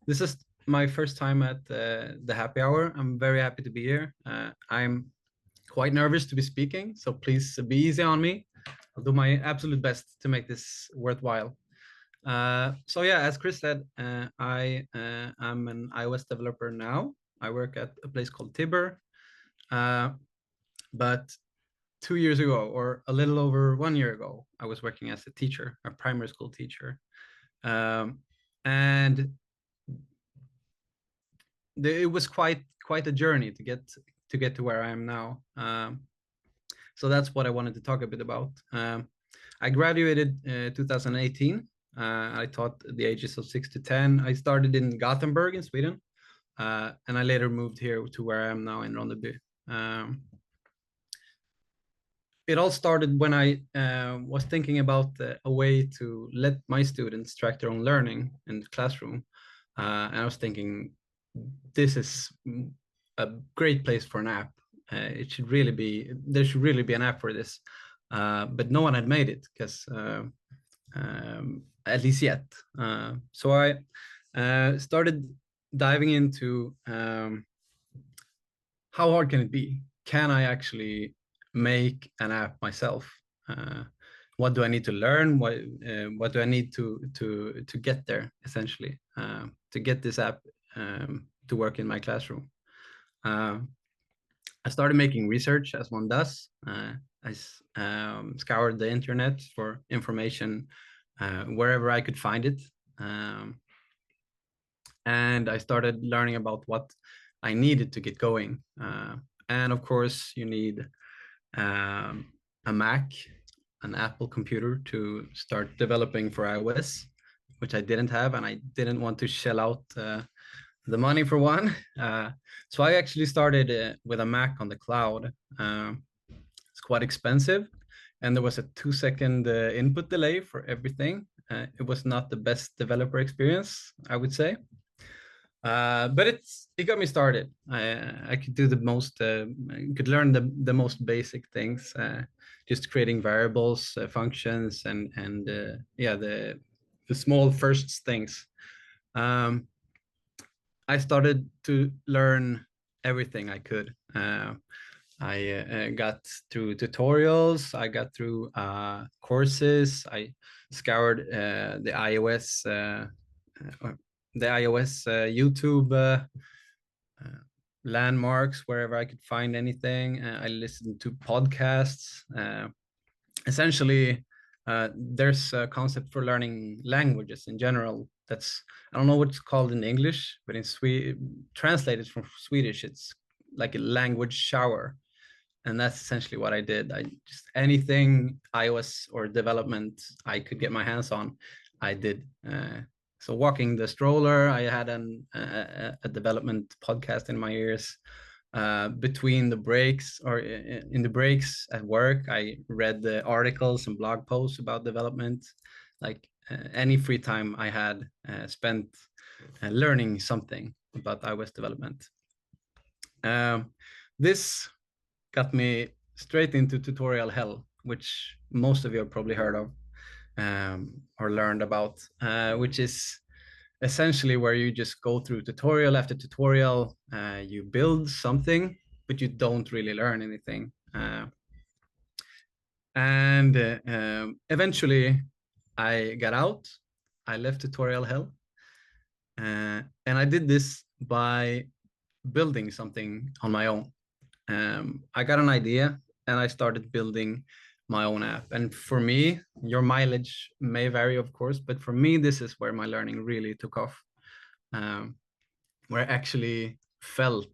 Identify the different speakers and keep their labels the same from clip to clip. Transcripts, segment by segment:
Speaker 1: This is my first time at the happy hour. I'm very happy to be here. I'm quite nervous to be speaking, so please be easy on me. I'll do my absolute best to make this worthwhile. So yeah, as Chris said, I am an iOS developer now. I work at a place called Tibber, but 2 years ago, or a little over 1 year ago, I was working as a teacher, a primary school teacher. And it was quite a journey to get to where I am now. So that's what I wanted to talk a bit about. I graduated 2018. I taught the ages of 6 to 10. I started in Gothenburg in Sweden, and I later moved here to where I am now in Ronneby. It all started when I was thinking about a way to let my students track their own learning in the classroom. And I was thinking, this is a great place for an app. There should really be an app for this. But no one had made it, because at least yet. So I started diving into how hard can it be? Can I actually make an app myself? What do I need to learn? What do I need to get there, essentially, to get this app to work in my classroom? I started making research, as one does. I scoured the internet for information wherever I could find it. And I started learning about what I needed to get going. And of course, you need a Mac, an Apple computer to start developing for iOS, which I didn't have, and I didn't want to shell out the money for one. So I actually started with a Mac on the cloud. It's quite expensive, and there was a 2-second input delay for everything. It was not the best developer experience, I would say. But it got me started. I could do the most, could learn the most basic things, just creating variables, functions, and yeah, the small first things. I started to learn everything I could. I got through tutorials. I got through courses. I scoured the iOS YouTube landmarks wherever I could find anything. I listened to podcasts. Essentially, there's a concept for learning languages in general. I don't know what it's called in English, but in translated from Swedish, it's like a language shower. And that's essentially what I did. I just anything iOS or development I could get my hands on, I did. So walking the stroller, I had a development podcast in my ears. Between the breaks, or in the breaks at work, I read the articles and blog posts about development. Like any free time I had spent learning something about iOS development. This got me straight into tutorial hell, which most of you have probably heard of or learned about, which is essentially where you just go through tutorial after tutorial. You build something, but you don't really learn anything. And eventually I got out. I left tutorial hell. And I did this by building something on my own. I got an idea and I started building my own app. And for me, your mileage may vary, of course, but for me, this is where my learning really took off, where I actually felt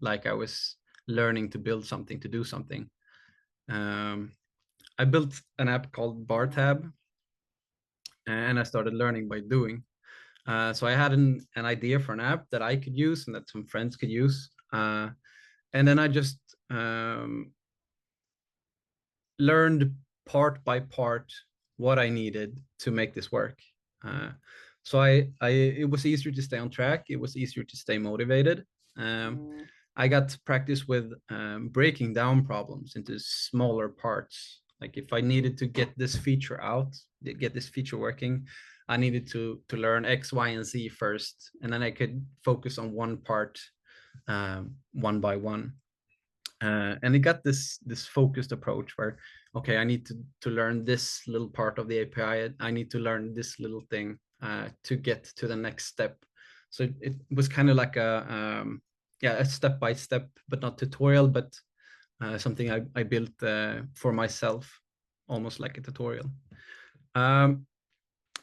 Speaker 1: like I was learning to build something, to do something. I built an app called Bar Tab, and I started learning by doing. So I had an idea for an app that I could use and that some friends could use. And then I just learned part by part what I needed to make this work. So it was easier to stay on track. It was easier to stay motivated. I got to practice with breaking down problems into smaller parts. Like if I needed to get this feature out, get this feature working, I needed to learn X, Y, and Z first, and then I could focus on one part one by one. And it got this focused approach where, okay, I need to learn this little part of the API. I need to learn this little thing to get to the next step. So it was kind of like a step by step, but not tutorial, but something I built for myself, almost like a tutorial.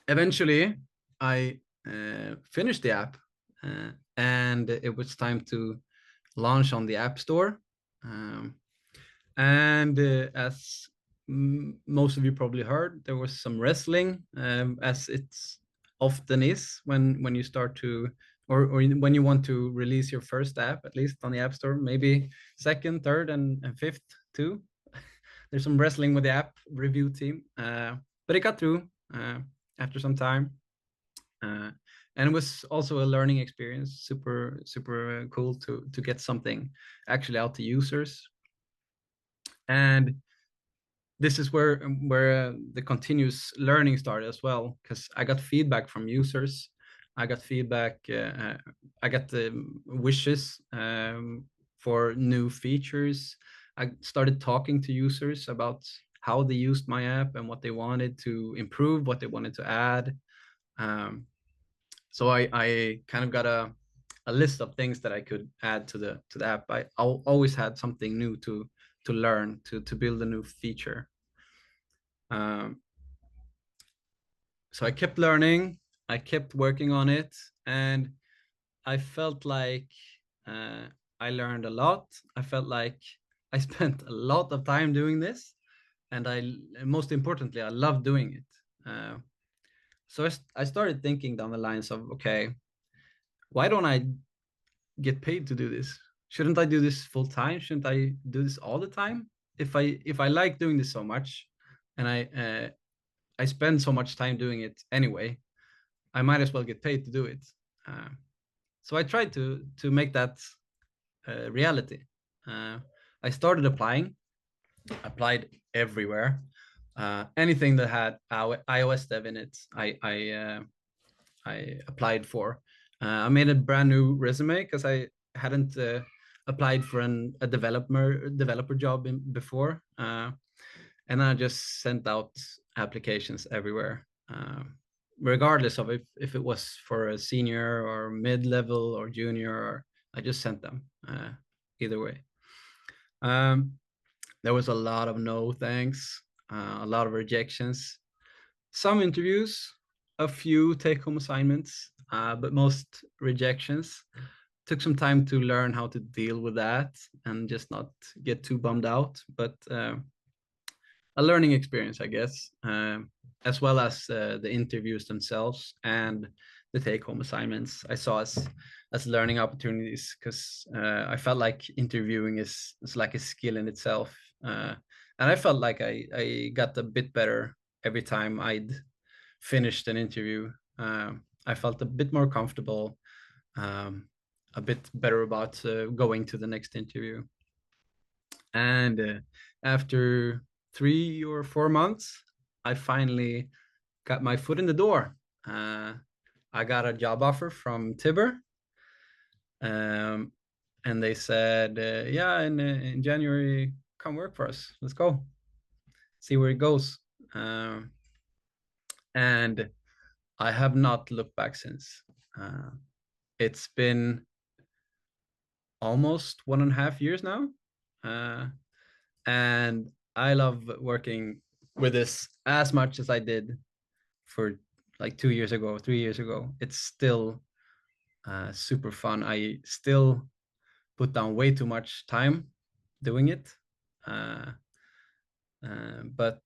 Speaker 1: Eventually, I finished the app, and it was time to launch on the App Store. And as most of you probably heard, there was some wrestling, as it's often is when you start to, or when you want to release your first app, at least on the App Store, maybe second, third, and fifth too. There's some wrestling with the app review team, but it got through after some time. And it was also a learning experience, super cool to get something actually out to users. And this is where the continuous learning started as well, because I got feedback from users. I got feedback, I got the wishes for new features. I started talking to users about how they used my app and what they wanted to improve, what they wanted to add. So I kind of got a list of things that I could add to the app. I always had something new to learn, to build a new feature. So I kept learning, I kept working on it, and I felt like I learned a lot. I felt like I spent a lot of time doing this, and most importantly, I love doing it. So I started thinking down the lines of, okay, why don't I get paid to do this? Shouldn't I do this full time? Shouldn't I do this all the time? If I like doing this so much, and I spend so much time doing it anyway, I might as well get paid to do it. So I tried to make that reality. I started applied everywhere. Anything that had iOS dev in it, I applied for. I made a brand new resume because I hadn't applied for a developer job before, and I just sent out applications everywhere, regardless of if it was for a senior or mid-level or junior. Or I just sent them either way. There was a lot of no thanks, a lot of rejections, some interviews, a few take-home assignments, but most rejections. Took some time to learn how to deal with that and just not get too bummed out, but a learning experience, I guess, as well as the interviews themselves and the take-home assignments I saw as learning opportunities, because I felt like interviewing is like a skill in itself, and I felt like I got a bit better every time I'd finished an interview. I felt a bit more comfortable, a bit better about going to the next interview. And after 3 or 4 months, I finally got my foot in the door. I got a job offer from Tibber, and they said, "Yeah, in January, come work for us. Let's go, see where it goes." And I have not looked back since. It's been almost 1.5 years now, and I love working with this as much as I did for like 2 years ago, 3 years ago. It's still super fun. I still put down way too much time doing it, but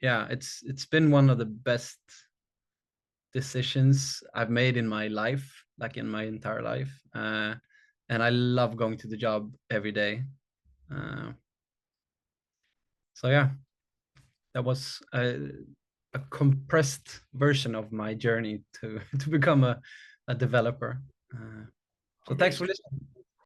Speaker 1: yeah, it's been one of the best decisions I've made in my life, like in my entire life. And I love going to the job every day. So yeah, that was a compressed version of my journey to become a developer. So thanks for listening.